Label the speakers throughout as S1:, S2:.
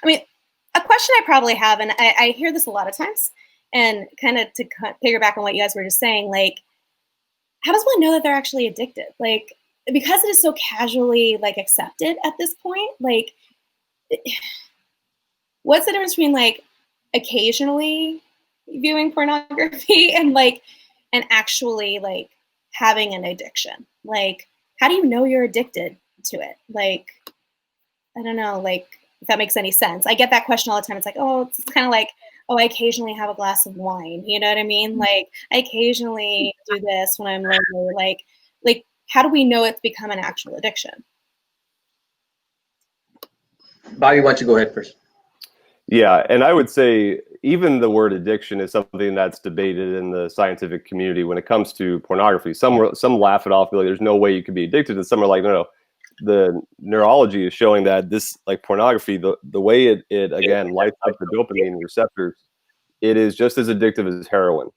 S1: I mean, a question I probably have, and I hear this a lot of times, and kind of to piggyback on what you guys were just saying, like, how does one know that they're actually addicted? Like, because it is so casually like accepted at this point, like, what's the difference between like occasionally viewing pornography and like and actually like having an addiction? Like, how do you know you're addicted to it? Like, I don't know, like if that makes any sense. I get that question all the time. It's like, oh, it's kind of like, oh, I occasionally have a glass of wine. You know what I mean? Like, I occasionally do this when I'm lonely. Like, how do we know it's become an actual addiction?
S2: Bobby, why don't you go ahead first?
S3: Yeah, and I would say even the word addiction is something that's debated in the scientific community when it comes to pornography. Some laugh it off, like there's no way you could be addicted, and some are like, no. The neurology is showing that this, like pornography, the way it again lights up the dopamine receptors, it is just as addictive as heroin.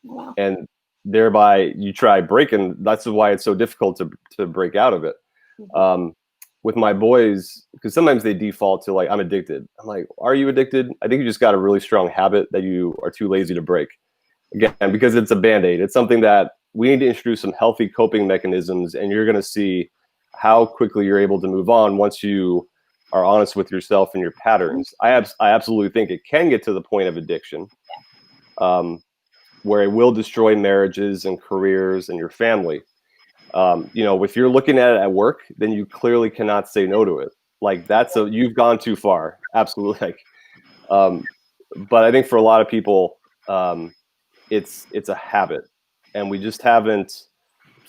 S1: Wow.
S3: And thereby you try breaking. That's why it's so difficult to break out of it. With my boys, because sometimes they default to like, I'm addicted. I'm like, are you addicted? I think you just got a really strong habit that you are too lazy to break. Again, because it's a Band-Aid. It's something that we need to introduce some healthy coping mechanisms, and you're going to see how quickly you're able to move on once you are honest with yourself and your patterns. I absolutely think it can get to the point of addiction, where it will destroy marriages and careers and your family. If you're looking at it at work, then you clearly cannot say no to it. Like you've gone too far. Absolutely. But I think for a lot of people, it's a habit, and we just haven't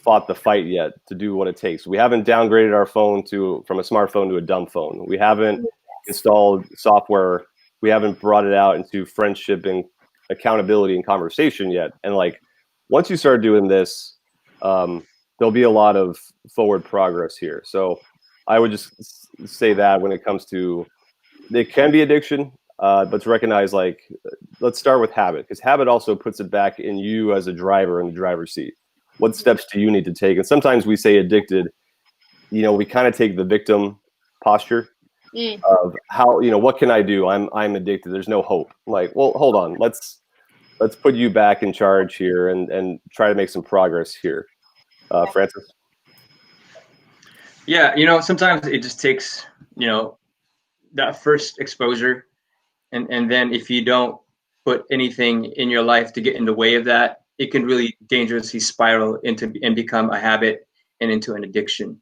S3: fought the fight yet to do what it takes. We haven't downgraded our phone from a smartphone to a dumb phone. We haven't installed software. We haven't brought it out into friendship and accountability and conversation yet. And like, once you start doing this, there'll be a lot of forward progress here. So I would just say that when it comes to, it can be addiction, but to recognize, like, let's start with habit, because habit also puts it back in you as a driver in the driver's seat. What steps do you need to take? And sometimes we say addicted, we kind of take the victim posture of how, what can I do? I'm addicted. There's no hope. Like, well, hold on. Let's put you back in charge here and try to make some progress here. Francis?
S2: Yeah, sometimes it just takes, that first exposure. And then if you don't put anything in your life to get in the way of that, it can really dangerously spiral into and become a habit and into an addiction.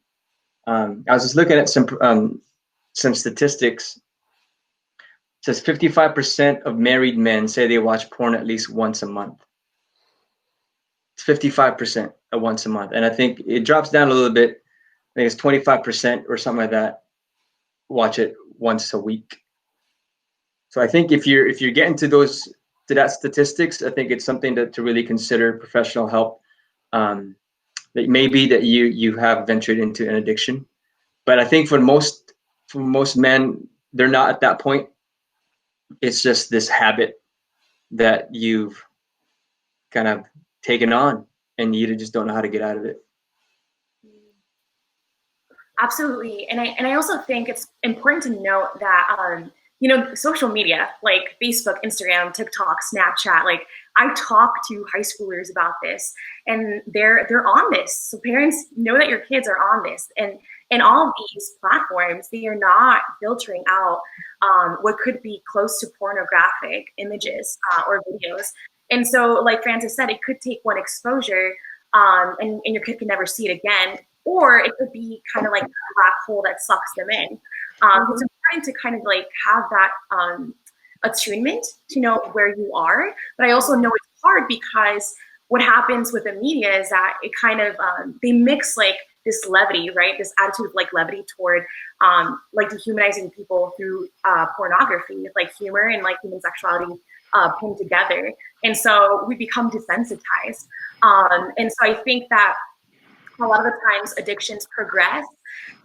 S2: I was just looking at some statistics. It says 55% of married men say they watch porn at least once a month. It's 55% at once a month, and I think it drops down a little bit. I think it's 25% or something like that. Watch it once a week. So I think if you're getting to that statistics, I think it's something to really consider professional help. That maybe that you have ventured into an addiction, but I think for most men, they're not at that point. It's just this habit that you've kind of taken on, and you just don't know how to get out of it.
S4: Absolutely, and I also think it's important to note that social media like Facebook, Instagram, TikTok, Snapchat, like I talk to high schoolers about this, and they're on this. So parents, know that your kids are on this, and all of these platforms, they are not filtering out what could be close to pornographic images or videos. And so, like Francis said, it could take one exposure, and your kid can never see it again. Or it could be kind of like a black hole that sucks them in. It's important to kind of like have that attunement to know where you are. But I also know it's hard because what happens with the media is that it kind of, they mix like this levity, right? This attitude of like levity toward like dehumanizing people through pornography, like humor and like human sexuality pinned together. And so we become desensitized. And so I think that a lot of the times addictions progress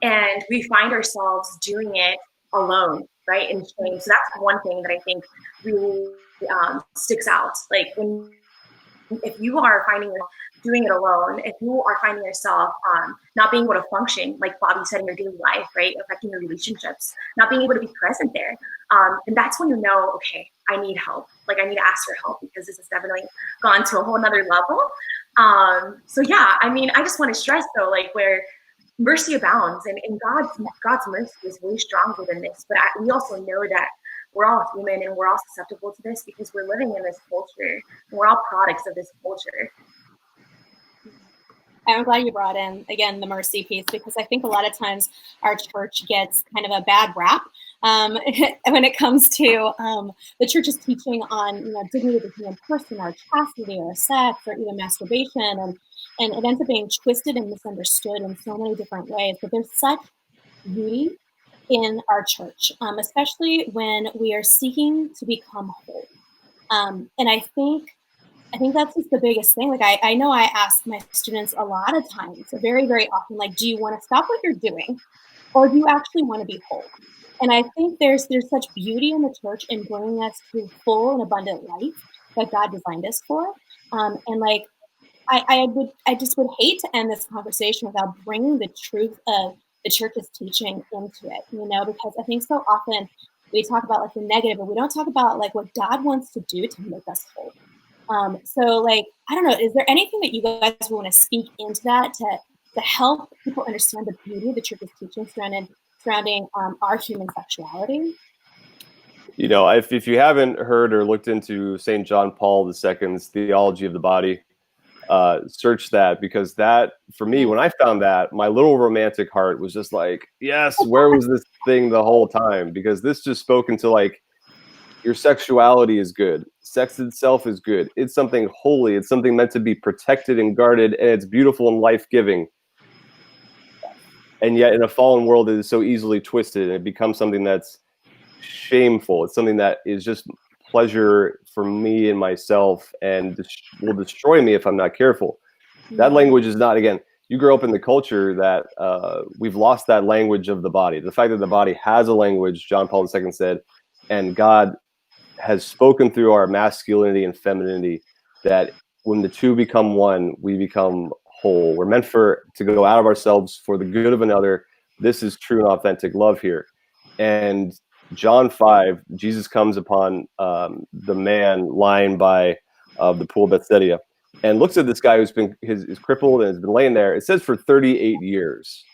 S4: and we find ourselves doing it alone, right? In shame. So that's one thing that I think really sticks out. Like if you are finding yourself doing it alone, if you are finding yourself not being able to function, like Bobby said, in your daily life, right? Affecting your relationships, not being able to be present there. And that's when you know, okay, I need help. Like I need to ask for help because this has definitely gone to a whole nother level. So yeah, I mean, I just want to stress though, like where mercy abounds and God's mercy is way stronger than this. But we also know that we're all human and we're all susceptible to this because we're living in this culture and we're all products of this culture.
S1: I'm glad you brought in, again, the mercy piece, because I think a lot of times our church gets kind of a bad rap when it comes to the church's teaching on, dignity of the human person, or chastity, or sex, or even masturbation. And it ends up being twisted and misunderstood in so many different ways. But there's such beauty in our church, especially when we are seeking to become whole. And I think that's just the biggest thing. Like I know I ask my students a lot of times, very, very often, like, do you want to stop what you're doing, or do you actually want to be whole? And I think there's such beauty in the church in bringing us to full and abundant life that God designed us for. And like I just would hate to end this conversation without bringing the truth of the church's teaching into it, because I think so often we talk about like the negative, but we don't talk about like what God wants to do to make us whole. So like, I don't know, is there anything that you guys want to speak into that to help people understand the beauty of the church's teaching surrounding our human sexuality?
S3: If you haven't heard or looked into St. John Paul II's Theology of the Body, search that, because that, for me, when I found that, my little romantic heart was just like, yes, where was this thing the whole time? Because this just spoke into like, your sexuality is good. Sex itself is good. It's something holy. It's something meant to be protected and guarded, and it's beautiful and life-giving. And yet in a fallen world, it is so easily twisted, and it becomes something that's shameful. It's something that is just pleasure for me and myself, and will destroy me if I'm not careful. That language is not, again, you grow up in the culture that we've lost that language of the body. The fact that the body has a language, John Paul II said, and God has spoken through our masculinity and femininity, that when the two become one, we become whole. We're meant to go out of ourselves for the good of another. This is true and authentic love here. And John 5, Jesus comes upon the man lying by the pool of Bethesda and looks at this guy who's been is crippled and has been laying there. It says for 38 years.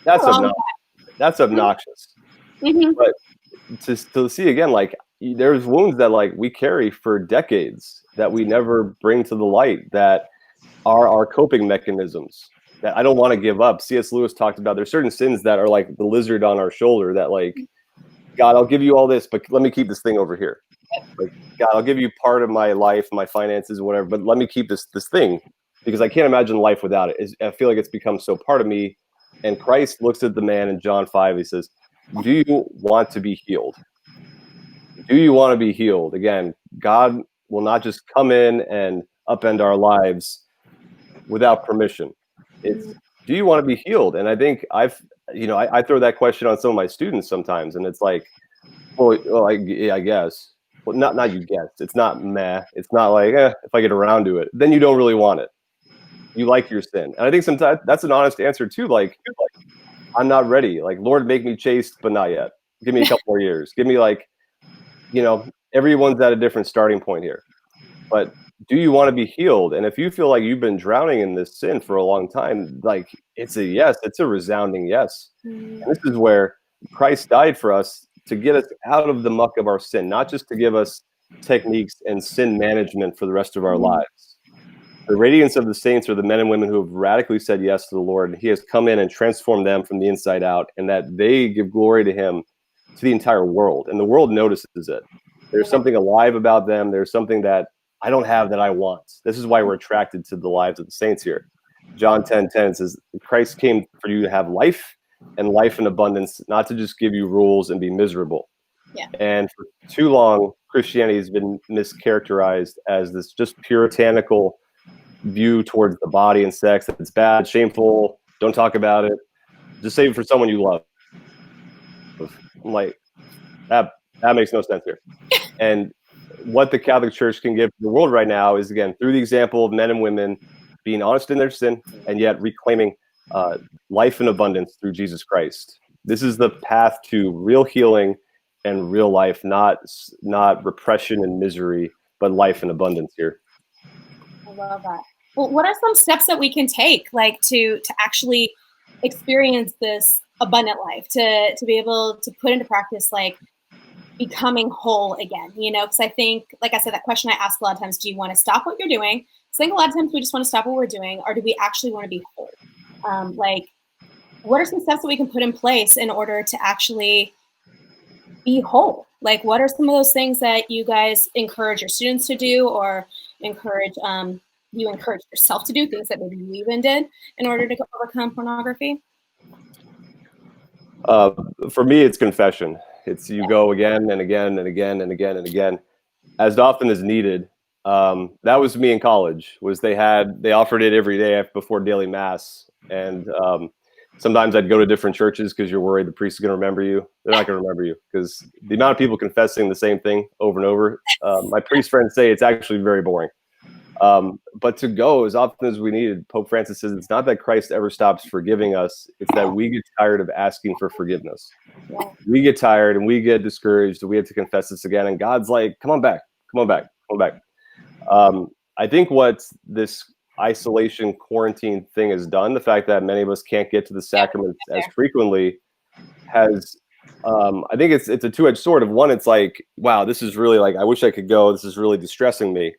S3: That's obnoxious.
S1: Mm-hmm.
S3: But to see again, like, there's wounds that like we carry for decades that we never bring to the light, that are our coping mechanisms that I don't want to give up. C.S. Lewis talked about there's certain sins that are like the lizard on our shoulder, that like, God, I'll give you all this, but let me keep this thing over here. Like, God, I'll give you part of my life, my finances, whatever, but let me keep this thing, because I can't imagine life without it. I feel like it's become so part of me. And Christ looks at the man in John 5. He says, do you want to be healed? Do you want to be healed? Again, God will not just come in and upend our lives without permission. It's, do you want to be healed? And I think I throw that question on some of my students sometimes, and it's like, well, I guess. Well, not you guess. It's not meh. It's not like, if I get around to it, then you don't really want it. You like your sin. And I think sometimes that's an honest answer too. Like, I'm not ready. Like, Lord, make me chaste, but not yet. Give me a couple more years. Give me like, everyone's at a different starting point here. But do you want to be healed? And if you feel like you've been drowning in this sin for a long time, like, it's a yes. It's a resounding yes. And this is where Christ died for us, to get us out of the muck of our sin, not just to give us techniques and sin management for the rest of our lives. The radiance of the saints are the men and women who have radically said yes to the Lord, and he has come in and transformed them from the inside out, and that they give glory to him to the entire world, and the world notices it. There's something alive about them. There's something that I don't have that I want. This is why we're attracted to the lives of the saints here. John 10:10 says, Christ came for you to have life, and life in abundance, not to just give you rules and be miserable.
S1: Yeah.
S3: And for too long, Christianity has been mischaracterized as this just puritanical view towards the body and sex, that it's bad, shameful, don't talk about it, just save it for someone you love. I'm like, that makes no sense here. And what the Catholic Church can give the world right now is, again, through the example of men and women being honest in their sin and yet reclaiming life in abundance through Jesus Christ. This is the path to real healing and real life, not repression and misery, but life in abundance here.
S1: I love that. Well, what are some steps that we can take, like to actually experience this abundant life, to be able to put into practice, like becoming whole again? You know, because I think, like I said, that question I ask a lot of times: do you want to stop what you're doing? So I think a lot of times we just want to stop what we're doing, or do we actually want to be whole? Like, what are some steps that we can put in place in order to actually be whole? Like, what are some of those things that you guys encourage your students to do, or encourage you encourage yourself to do, things that maybe you even did in order to overcome pornography?
S3: For me, it's confession. It's you go again and again and again and again and again, as often as needed. That was me in college. Was they offered it every day before daily mass, and sometimes I'd go to different churches because you're worried the priest is going to remember you. They're not going to remember you because the amount of people confessing the same thing over and over. My priest friends say it's actually very boring. But to go as often as we needed, Pope Francis says it's not that Christ ever stops forgiving us. It's that we get tired of asking for forgiveness. We get tired and we get discouraged. We have to confess this again. And God's like, come on back, come on back, come on back. I think what this isolation quarantine thing has done, the fact that many of us can't get to the sacraments as frequently, has I think it's a two-edged sword. Of one, it's like, wow, this is really like, I wish I could go. This is really distressing me.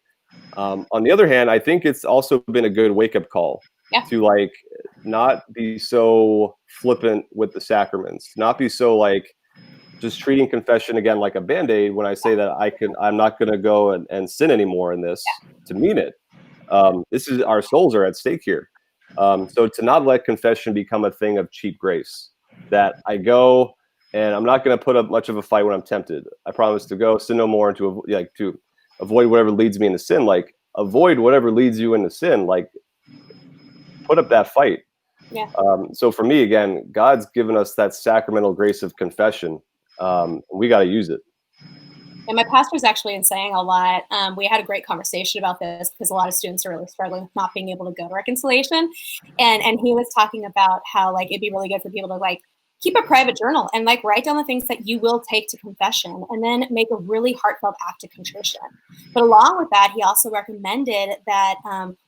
S3: On the other hand, I think it's also been a good wake-up call to like not be so flippant with the sacraments, not be so like just treating confession again like a band-aid when I say that I'm not going to go and sin anymore in this, to mean it. This is, our souls are at stake here. So to not let confession become a thing of cheap grace, that I go and I'm not going to put up much of a fight when I'm tempted. I promise to go sin no more and to avoid whatever leads me into sin. Like, avoid whatever leads you into sin. Like, put up that fight. So for me, again, God's given us that sacramental grace of confession. We got to use it.
S1: And my pastor's actually been saying a lot. We had a great conversation about this because a lot of students are really struggling with not being able to go to reconciliation. And he was talking about how like it'd be really good for people to like keep a private journal and like write down the things that you will take to confession, and then make a really heartfelt act of contrition. But along with that, he also recommended that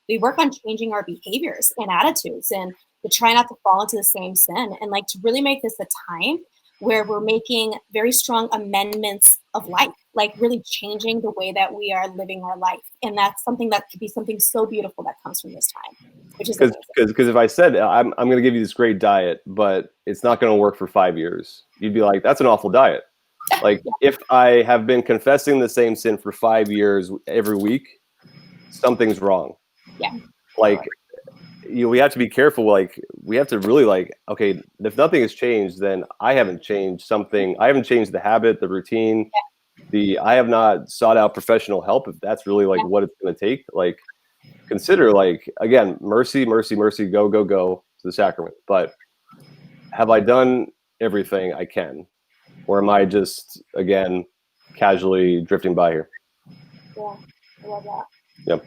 S1: we work on changing our behaviors and attitudes, and to try not to fall into the same sin, and like to really make this a time where we're making very strong amendments of life, like really changing the way that we are living our life. And that's something that could be something so beautiful that comes from this time, which is
S3: because if I said I'm going to give you this great diet, but it's not going to work for 5 years, you'd be like, that's an awful diet. Like if I have been confessing the same sin for 5 years every week, something's wrong. Like, we have to be careful. Like, we have to really like, okay, if nothing has changed, then I haven't changed something. I haven't changed the habit, the routine, I have not sought out professional help. If that's really like what it's going to take, like, consider, like, again, mercy, mercy, mercy, go, go, go to the sacrament. But have I done everything I can? Or am I just, again, casually drifting by here?
S1: Yeah, I love that.
S3: Yep.